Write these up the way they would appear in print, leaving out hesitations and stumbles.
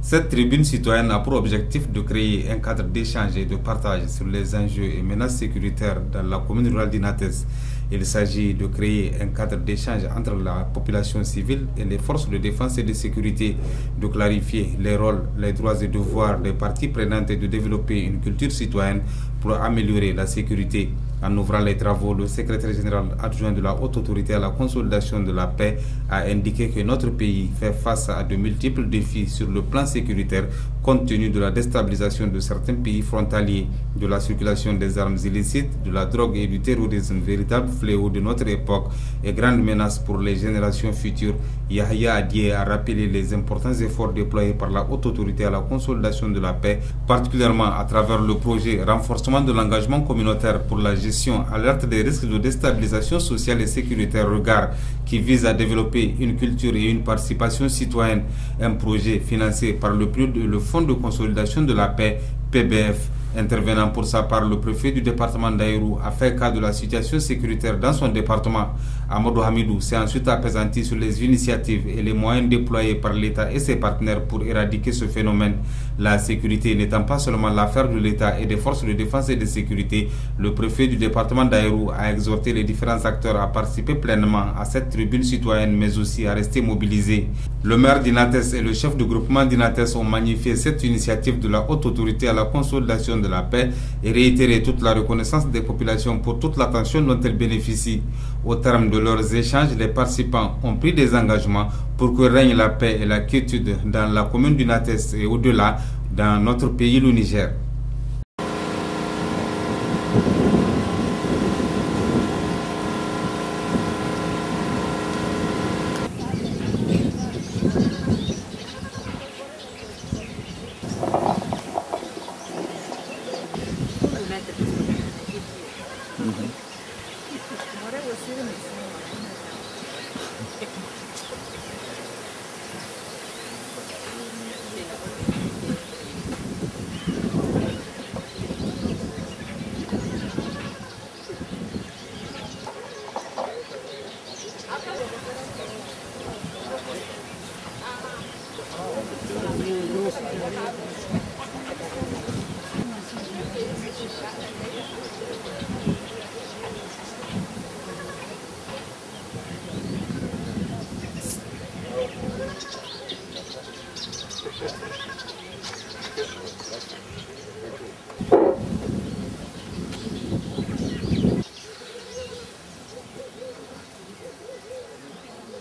Cette tribune citoyenne a pour objectif de créer un cadre d'échange et de partage sur les enjeux et menaces sécuritaires dans la commune rurale d'Inates. Il s'agit de créer un cadre d'échange entre la population civile et les forces de défense et de sécurité, de clarifier les rôles, les droits et devoirs des parties prenantes et de développer une culture citoyenne pour améliorer la sécurité. En ouvrant les travaux, le secrétaire général adjoint de la Haute Autorité à la consolidation de la paix a indiqué que notre pays fait face à de multiples défis sur le plan sécuritaire compte tenu de la déstabilisation de certains pays frontaliers, de la circulation des armes illicites, de la drogue et du terrorisme, véritable fléau de notre époque et grande menace pour les générations futures. Yahya Adié a rappelé les importants efforts déployés par la Haute Autorité à la consolidation de la paix, particulièrement à travers le projet renforcement de l'engagement communautaire pour la gestion alerte des risques de déstabilisation sociale et sécuritaire regard qui vise à développer une culture et une participation citoyenne, un projet financé par le PNUD et le Fonds de consolidation de la paix, PBF. Intervenant pour sa part, le préfet du département d'Aïrou a fait cas de la situation sécuritaire dans son département. Amadou Hamidou s'est ensuite appesanti sur les initiatives et les moyens déployés par l'État et ses partenaires pour éradiquer ce phénomène. La sécurité n'étant pas seulement l'affaire de l'État et des forces de défense et de sécurité, le préfet du département d'Aïrou a exhorté les différents acteurs à participer pleinement à cette tribune citoyenne, mais aussi à rester mobilisés. Le maire d'Inates et le chef de groupement d'Inates ont magnifié cette initiative de la Haute Autorité à la consolidation de la paix et réitéré toute la reconnaissance des populations pour toute l'attention dont elles bénéficient. Au terme de leurs échanges, les participants ont pris des engagements pour que règne la paix et la quiétude dans la commune d'Inates et au-delà dans notre pays, le Niger.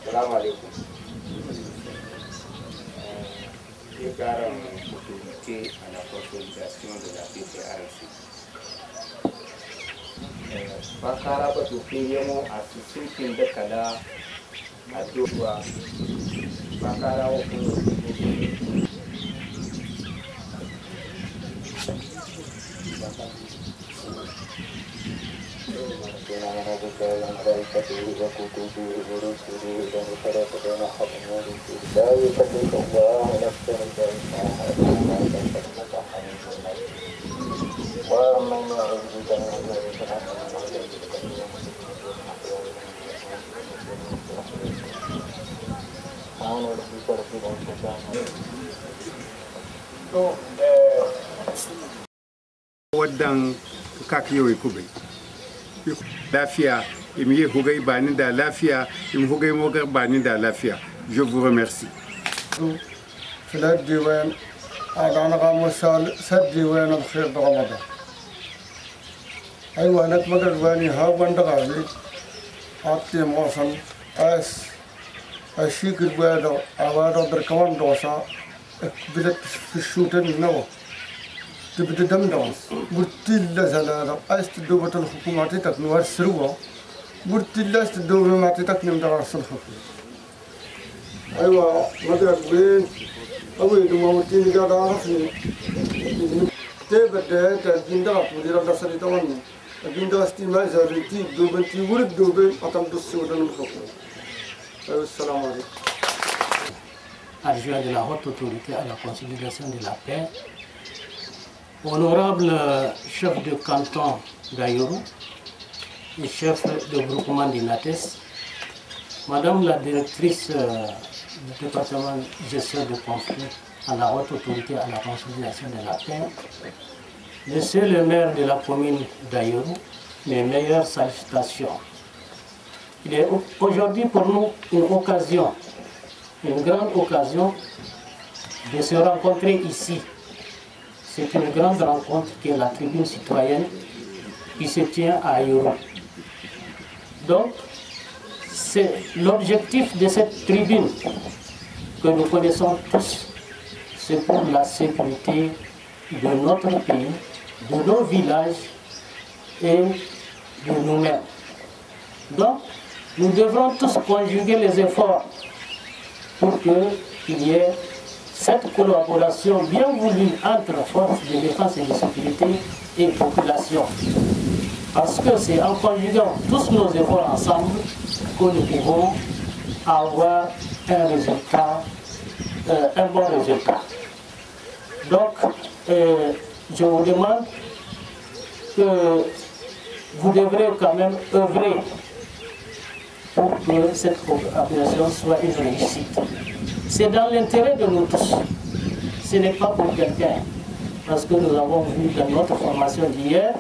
Salam alaikum. Je garde une autorité à la consolidation de la PPRC. Bakara ba to kiyemo a cikin da kada a dowa bakara wa wadan kakiyoyi kubai lafiya imi hugay bani da lafiya imi hugay mogar bani da lafiya. Je vous remercie. فلا الديوان أنا غامسال سد ديوان الخير برمضان أيوة أنا مقرباني ها وندغالي أعطي موصل أس أشيك الوادو أوادو بركمان دوسا بدأت في الشوتن نو تبدأ دم دوس برتيلا زلالة أستدوبة الحكومة تكنوار سروة برتيلا أستدوبة ما تكنم درس الحكومة أيوة مقربين أوي دوامتين جادا عرفني تبدأ تجيندا مدير الدراسة تواني جيندا استماع زارتي دوبنتي ورد دوبن أتم دسودان الحكومة. السلام عليكم. Adjoint de la Haute Autorité à la consolidation de la paix, honorable chef de canton d'Aïrou et chef de groupement d'Inates, Madame la directrice le département de gestion de conflits à la haute autorité à la consolidation de la paix. Monsieur le maire de la commune d'Ayoru, mes meilleures salutations. Il est aujourd'hui pour nous une occasion, une grande occasion de se rencontrer ici. C'est une grande rencontre qui est la tribune citoyenne qui se tient à Ayoru. Donc, c'est l'objectif de cette tribune que nous connaissons tous, c'est pour la sécurité de notre pays, de nos villages et de nous-mêmes. Donc, nous devrons tous conjuguer les efforts pour qu'il y ait cette collaboration bien voulue entre forces de défense et de sécurité et population. Parce que c'est en conjuguant tous nos efforts ensemble que nous pouvons avoir un résultat, un bon résultat. Donc, je vous demande que vous devrez quand même œuvrer pour que cette opération soit une réussite. C'est dans l'intérêt de nous tous. Ce n'est pas pour quelqu'un. Parce que nous avons vu dans notre formation d'hier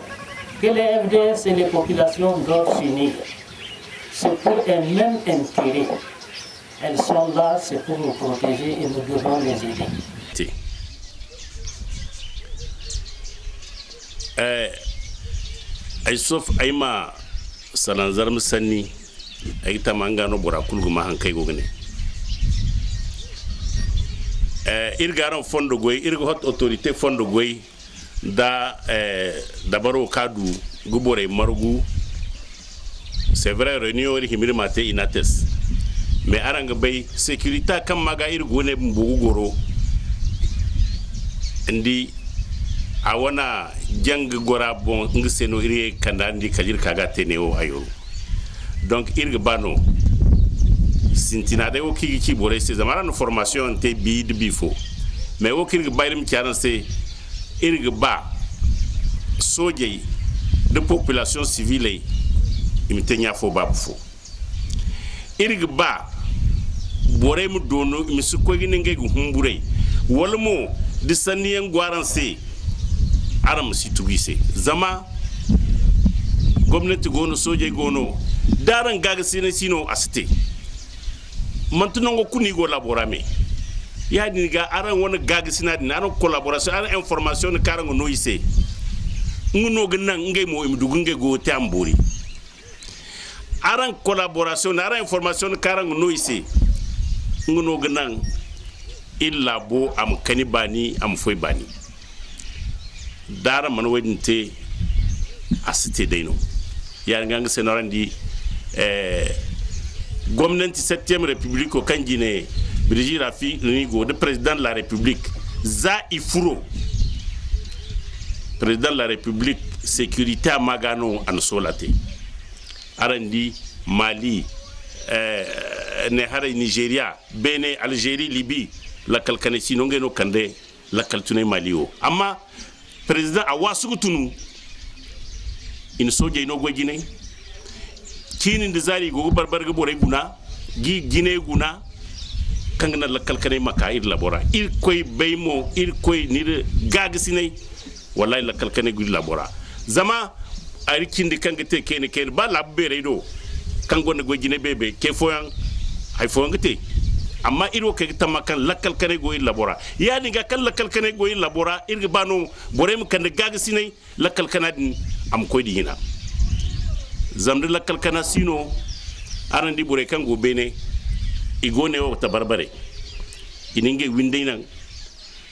que les FDS et les populations doivent s'unir. C'est pour un même intérêt. Elles sont là, c'est pour nous protéger et nous devons les aider. Sauf Aïma Salanzar Msani, Aïta Mangano Borakulu Mahankay Gogne. Irgaran fondo goy irgo hot autorité fondo goy da d'abord kadu gubore margu c'est vrai réunion ri himir mate inates mais aranga bay sécurité kam maga irgo ne mbugu goro ndi awana jang gora bon ngiseno iri kandandi kajir kaga teneo ayo donc irgo bano sintinade o kiki bore se zamara no formation te bid bifo mais o kirga bayrim tiaranse irga ba soje de population civile imitenya fo babfo irga ba bore mu dono misu ko gine ngey humbure walmo disaniyen gwaranse aram situgise zama gomnati gono soje gono daran gaga sino asite maintenant on kuni go laborame ya ni ga aran wona gag sinadi na collaboration aran information ne karango no ise nguno gnan ngey mo imdugu ngey go tamburi aran collaboration aran information ne karango no ise nguno gnan illa bo am kanibani am foy bani dara man wedinte asite deino ya nganga senorandi Gouvernement 7e République au Kandjine, Brigitte Rafi, le président de la République, Za Ifuro, président de la République, sécurité à Magano en Solate, Arandi, Mali, Nehara, Nigeria, Bénin, Algérie, Libye, la Kalkanesi, Nongeno Kande, la Kaltune Malio. Ama, président Awasugutunu, il soja inogwe Guinée. Kinin da zari go barbar bore guna gi gine guna kangana la kalkane maka ir labora ir koy beymo ir koy nir gagsine wallahi la kalkane gu labora zama ari kindi kangate kene ba la bere do kango ne go gine bebe ke foyan hay foyangate amma iro ke tamakan la kalkane go ir labora yani ga kan la kalkane go ir labora ir bano bore mu kan gagsine la kalkana din am koy dina zamde la kalkana sino arandi bure kango bene igone o tabarbare ininge windeynan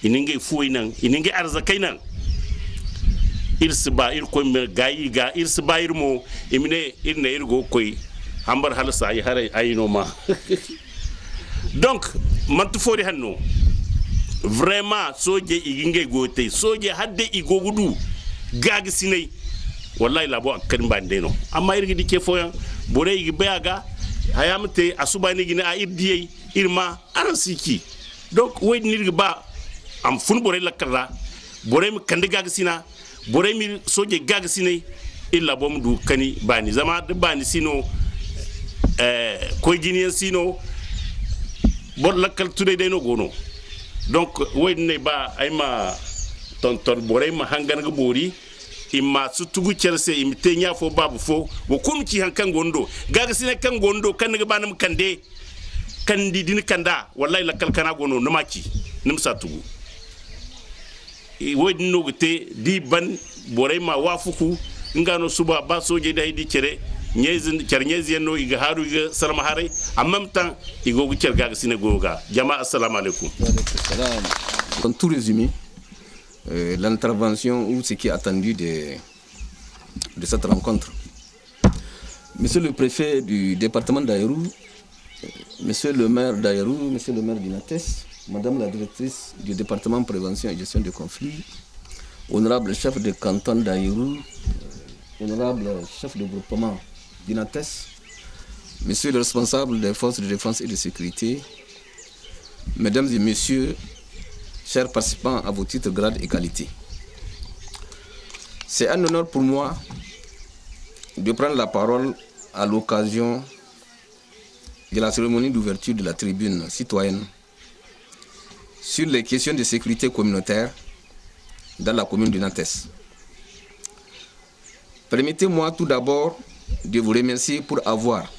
ininge fuinan ininge arzakainan irsba ir ko me gayi ga irsba irmo imine irne irgo koy hambar halsa ay hare ayino ma donc mantu fori hanno vraiment soje iginge gote soje hadde igogudu gag sinay wallahi labo akkan bandeno amma irgi dike foyan bore igi bayaga hayamte asubani gina a irdiyei irma aransiki donc way nirgi ba am fun bore lakara bore mi kande gagsina bore mi soje gagsine illa bom du kani bani zama de bani sino ko jinien sino bon lakal today de no gono donc way ne ba ay ma tonton boray ma hangan ga bori imma sutugu cerse imte nya fo babu fo wo kum ci hankan gondo gaga sine kan gondo kan ga banam kande kandi din kanda wallahi lakal kana gono no maki nim satugu way no gete di ban boray ma wafuku ngano suba ba soje dai di cere nyezin cernyezi no iga haru iga salama hare en même temps igo gu cerga sine goga jama assalamu alaikum. En tout résumé, l'intervention ou ce qui est attendu de cette rencontre. Monsieur le préfet du département d'Aïrou, monsieur le maire d'Aïrou, monsieur le maire d'Inates, madame la directrice du département prévention et gestion des conflits, honorable chef de canton d'Aïrou, honorable chef de groupement d'Inates, monsieur le responsable des forces de défense et de sécurité, mesdames et messieurs, chers participants à vos titres, grades et qualités. C'est un honneur pour moi de prendre la parole à l'occasion de la cérémonie d'ouverture de la tribune citoyenne sur les questions de sécurité communautaire dans la commune de Nantes. Permettez-moi tout d'abord de vous remercier pour avoir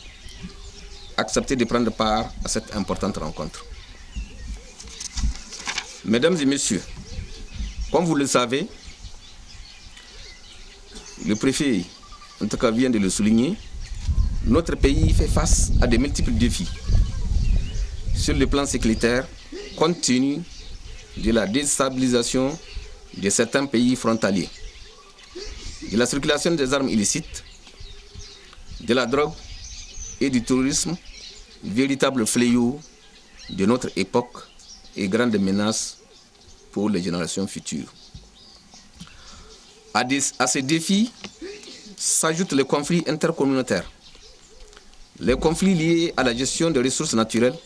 accepté de prendre part à cette importante rencontre. Mesdames et messieurs, comme vous le savez, le préfet, en tout cas, vient de le souligner, notre pays fait face à de multiples défis sur le plan sécuritaire, compte tenu de la déstabilisation de certains pays frontaliers, de la circulation des armes illicites, de la drogue et du terrorisme, véritable fléau de notre époque et grande menace pour les générations futures. À ces défis s'ajoutent les conflits intercommunautaires, les conflits liés à la gestion des ressources naturelles,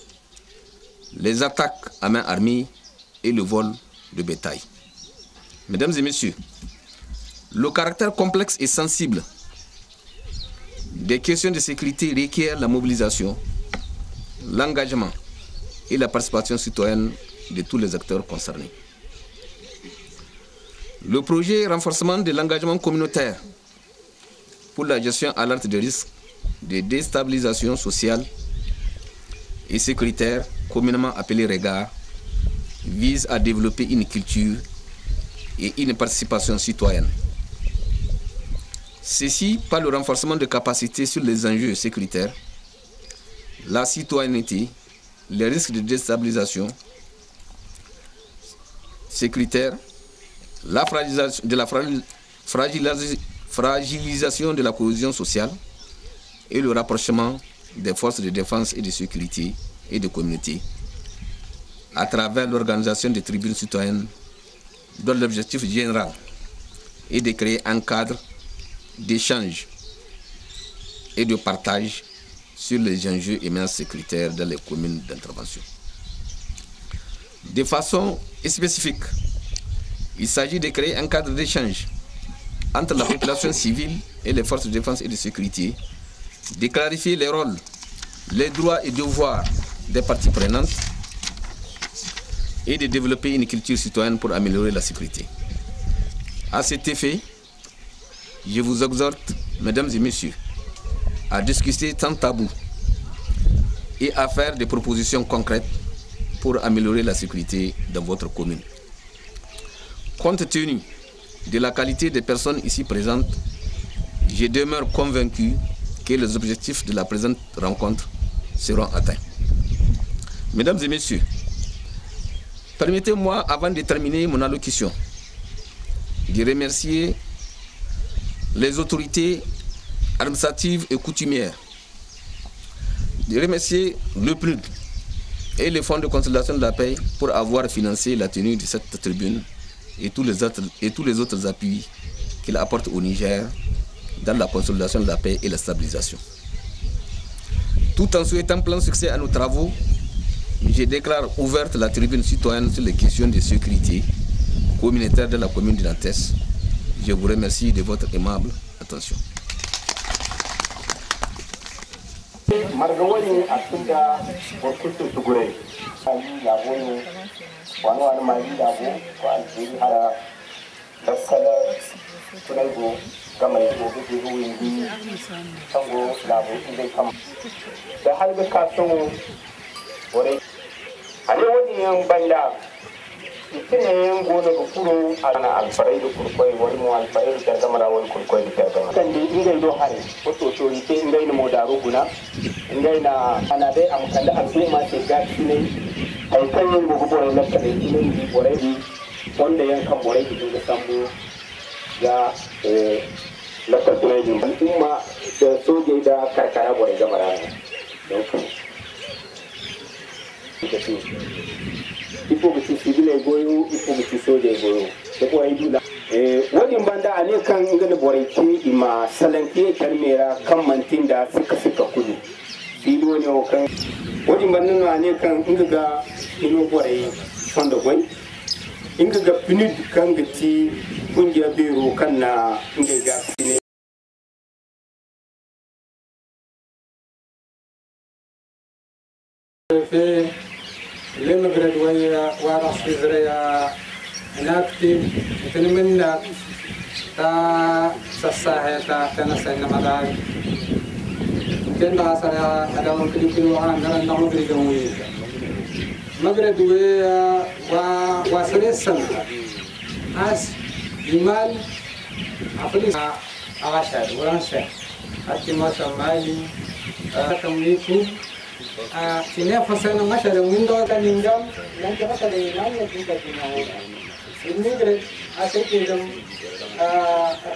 les attaques à main armée et le vol de bétail. Mesdames et messieurs, le caractère complexe et sensible des questions de sécurité requiert la mobilisation, l'engagement et la participation citoyenne de tous les acteurs concernés. Le projet renforcement de l'engagement communautaire pour la gestion alerte des risques de déstabilisation sociale et sécuritaire, communément appelé REGAR, vise à développer une culture et une participation citoyenne. Ceci par le renforcement de capacités sur les enjeux sécuritaires, la citoyenneté, les risques de déstabilisation sécuritaire, la fragilisation de la cohésion sociale et le rapprochement des forces de défense et de sécurité et de communautés à travers l'organisation des tribunes citoyennes dont l'objectif général est de créer un cadre d'échange et de partage sur les enjeux et menaces sécuritaires dans les communes d'intervention. De façon spécifique, il s'agit de créer un cadre d'échange entre la population civile et les forces de défense et de sécurité, de clarifier les rôles, les droits et devoirs des parties prenantes et de développer une culture citoyenne pour améliorer la sécurité. À cet effet, je vous exhorte, mesdames et messieurs, à discuter sans tabou et à faire des propositions concrètes pour améliorer la sécurité dans votre commune. Compte tenu de la qualité des personnes ici présentes, je demeure convaincu que les objectifs de la présente rencontre seront atteints. Mesdames et messieurs, permettez-moi, avant de terminer mon allocution, de remercier les autorités administratives et coutumières, de remercier le PNUD et le Fonds de consolidation de la paix pour avoir financé la tenue de cette tribune et tous les autres appuis qu'il apporte au Niger dans la consolidation de la paix et la stabilisation. Tout en souhaitant plein succès à nos travaux, je déclare ouverte la tribune citoyenne sur les questions de sécurité communautaire de la commune de Nantes. Je vous remercie de votre aimable attention. margawani a tunda wakutu tugure ali laboni wani mali labo ko alheri hara dasala kunaigo gama ko bidiru windi tango labo indai kam da halbe kaso ore ale wani yan banda itine yan gona ko kuro ana alfarai da kurkoi wani mu alfarai da gamara wani kurkoi da gamara kan dai ingai do hare wato to ite ingai na modaro guna ingai na ana dai am kanda alfuma ce gaci ne ai kan yin gogo bore na kare ne di bore di wanda yan kan bore di da sambu ya la kartuna din umma da soje da karkara bore gamara donc il faut que tu civiles goyo il faut que tu soje goyo da ko ai dula wani banda ane kan ngane boreki ima salanki kalmera kan mantinda suka kudu filo ne o kan wani banda ane kan inga ino borei fondo goy inga pinid kan gati kungiya biro kan na inga ga ne في المغرب ويا وراسي زريا نكتب نتمنى تا سساهي تا تنسى نمدار تنا سريا أداون كل كل وعن درن نمغرب ويا مغرب ويا وسريا سنة أس جمال أفلس أغشاد ورانشة أتما سمالي أتمنيكم sini fasana mashala windo kaningam nanti mashala imanya kita kinawo ini grade asal kidam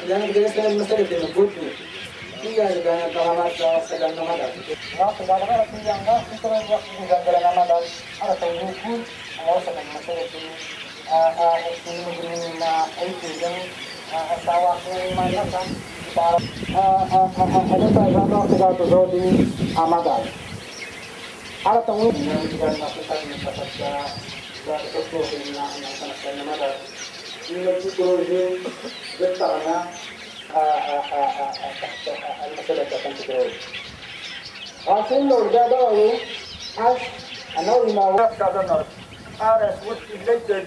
yang grade saya masala kena buku tiga dengan kawamat sedang nama dah sekarang aku yang dah kita buat dengan nama dah ada tahu mau sedang masala ini ini na itu yang sawah mana kan ada tahu kita tu di Amadan ada tahu yang kita lakukan pada saat itu yang akan nama ini program bertanya masalah akan kita hasil lorda baru as anak inawa kadang ada what related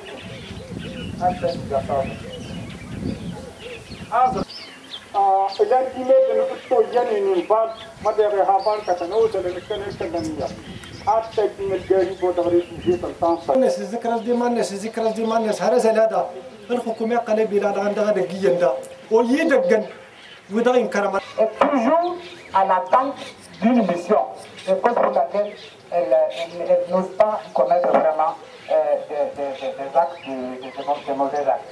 as jasad as idan kile da to yana ne ba madara haban ka tano da kan حتى المجاري بودغري في الطنطا الناس الذكرى ديما الناس هذا هذا الحكومه قال بلاد عندها دقيقه دا ويدقن ودغين كرامات toujours en attente d'une mission et pour laquelle elle n'ose pas commettre vraiment des actes de mauvais actes.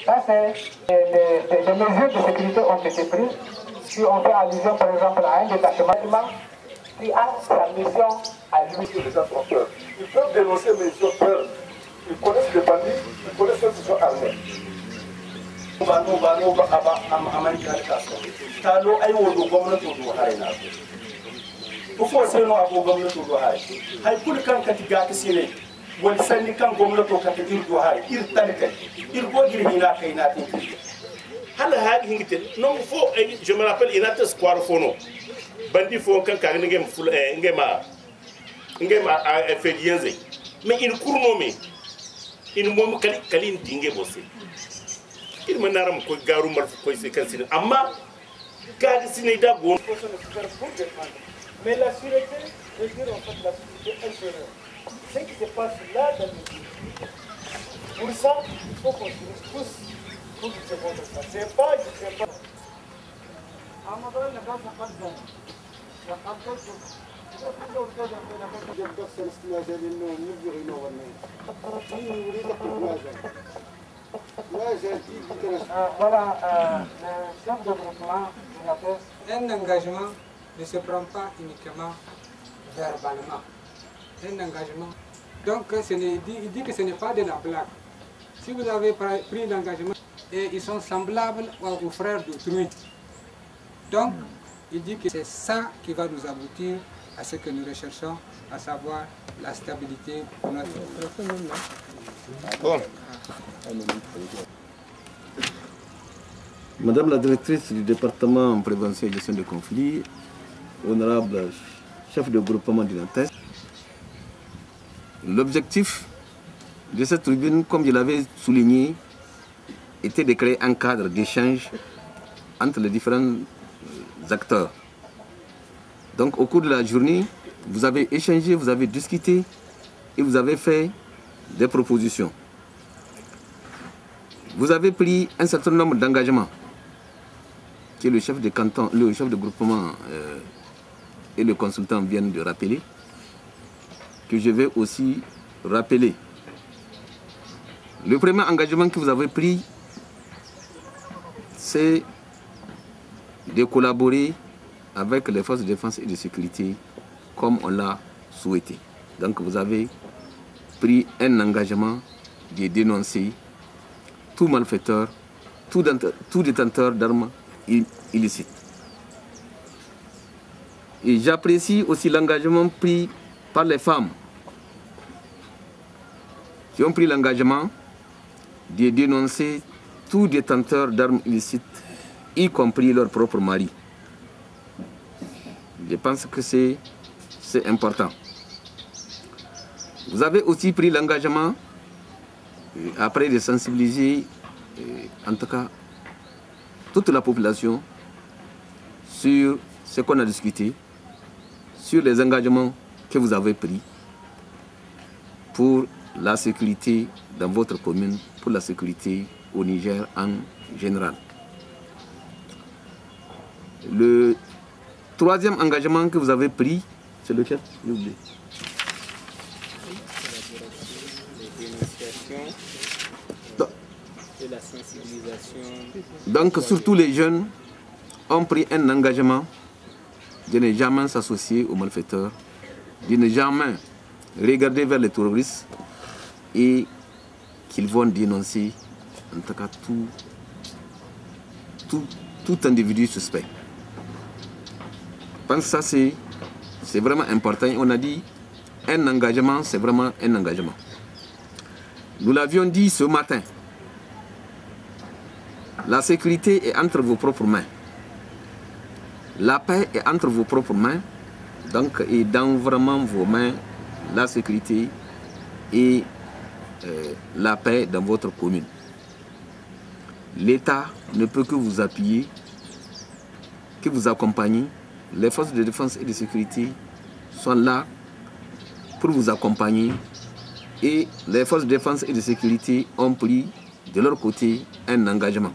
Ça c'est les mesures de sécurité ont été prises. Si on fait allusion par exemple à un détachement qui a sa mission à lui. Ils peuvent dénoncer, mais ils ont peur. Ils connaissent les bandits, ils connaissent ceux qui sont armés. Je me rappelle, il y a des squares phono. Bandi fo kan ka ngema a fedienze mais il kurno me il mom kalin dinge bosse il manaram ko garu mar ko se kan sin amma gadi sine da gon mais la sûreté veut dire en fait la sécurité intérieure ce qui se passe là dans le pays pour ça il faut qu'on se tous pour que c'est bon ça c'est pas Amadan la casa qadda Voilà, le chef de groupement un engagement ne se prend pas uniquement verbalement. Un engagement. Donc il dit que ce n'est pas de la blague. Si vous avez pris l'engagement et ils sont semblables aux frères d'autrui. Donc, il dit que c'est ça qui va nous aboutir à ce que nous recherchons, à savoir la stabilité de notre vie. Bon. Madame la directrice du département en prévention et gestion des conflits, honorable chef de groupement du Nantes. L'objectif de cette tribune, comme je l'avais souligné, était de créer un cadre d'échange entre les différents acteurs. Donc au cours de la journée, vous avez échangé, vous avez discuté et vous avez fait des propositions. Vous avez pris un certain nombre d'engagements que le chef de canton, le chef de groupement et le consultant viennent de rappeler, que je vais aussi rappeler. Le premier engagement que vous avez pris, c'est de collaborer avec les forces de défense et de sécurité comme on l'a souhaité. Donc vous avez pris un engagement de dénoncer tout malfaiteur, tout détenteur d'armes illicites. Et j'apprécie aussi l'engagement pris par les femmes qui ont pris l'engagement de dénoncer tout détenteur d'armes illicites, y compris leur propre mari. Je pense que c'est important. Vous avez aussi pris l'engagement, après de sensibiliser, en tout cas, toute la population sur ce qu'on a discuté, sur les engagements que vous avez pris pour la sécurité dans votre commune, pour la sécurité au Niger en général. Le troisième engagement que vous avez pris, c'est lequel? J'ai oublié. Et la sensibilisation. Donc, surtout les jeunes ont pris un engagement de ne jamais s'associer aux malfaiteurs, de ne jamais regarder vers les terroristes et qu'ils vont dénoncer en tout cas tout individu suspect. Je pense que ça c'est vraiment important. On a dit un engagement, c'est vraiment un engagement. Nous l'avions dit ce matin. La sécurité est entre vos propres mains. La paix est entre vos propres mains. Donc, et dans vraiment vos mains, la sécurité et la paix dans votre commune. L'État ne peut que vous appuyer, que vous accompagner. Les forces de défense et de sécurité sont là pour vous accompagner. Et les forces de défense et de sécurité ont pris de leur côté un engagement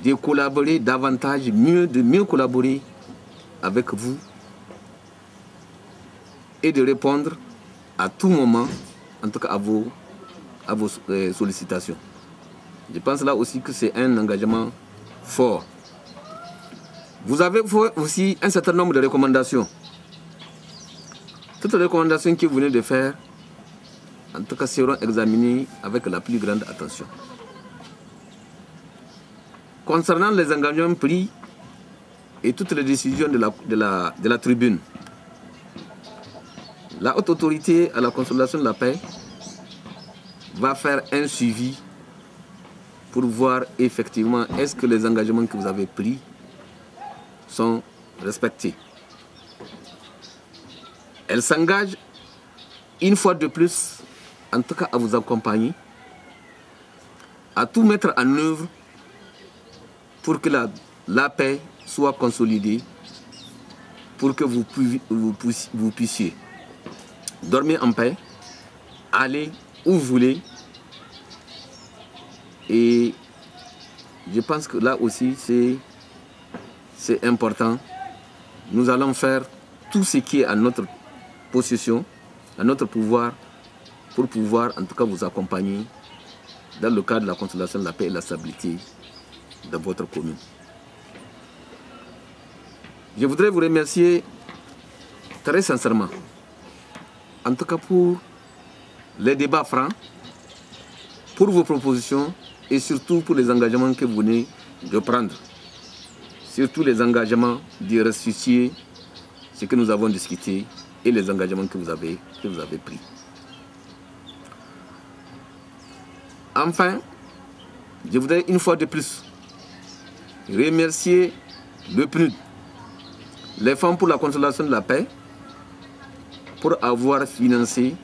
de collaborer davantage, de mieux collaborer avec vous et de répondre à tout moment, en tout cas à vos sollicitations. Je pense là aussi que c'est un engagement fort. Vous avez aussi un certain nombre de recommandations. Toutes les recommandations que vous venez de faire, en tout cas, seront examinées avec la plus grande attention. Concernant les engagements pris et toutes les décisions de la tribune, la haute autorité à la consolidation de la paix va faire un suivi pour voir effectivement est-ce que les engagements que vous avez pris sont respectés. Elle s'engage une fois de plus, en tout cas à vous accompagner, à tout mettre en œuvre pour que la paix soit consolidée, pour que vous puissiez dormir en paix, aller où vous voulez. Et je pense que là aussi c'est important. Nous allons faire tout ce qui est à notre possession, à notre pouvoir, pour pouvoir en tout cas vous accompagner dans le cadre de la consolidation de la paix et de la stabilité dans votre commune. Je voudrais vous remercier très sincèrement, en tout cas pour les débats francs, pour vos propositions et surtout pour les engagements que vous venez de prendre. Surtout les engagements de restituer ce que nous avons discuté et les engagements que vous avez pris. Enfin, je voudrais une fois de plus remercier le PNUD les femmes pour la consolidation de la paix, pour avoir financé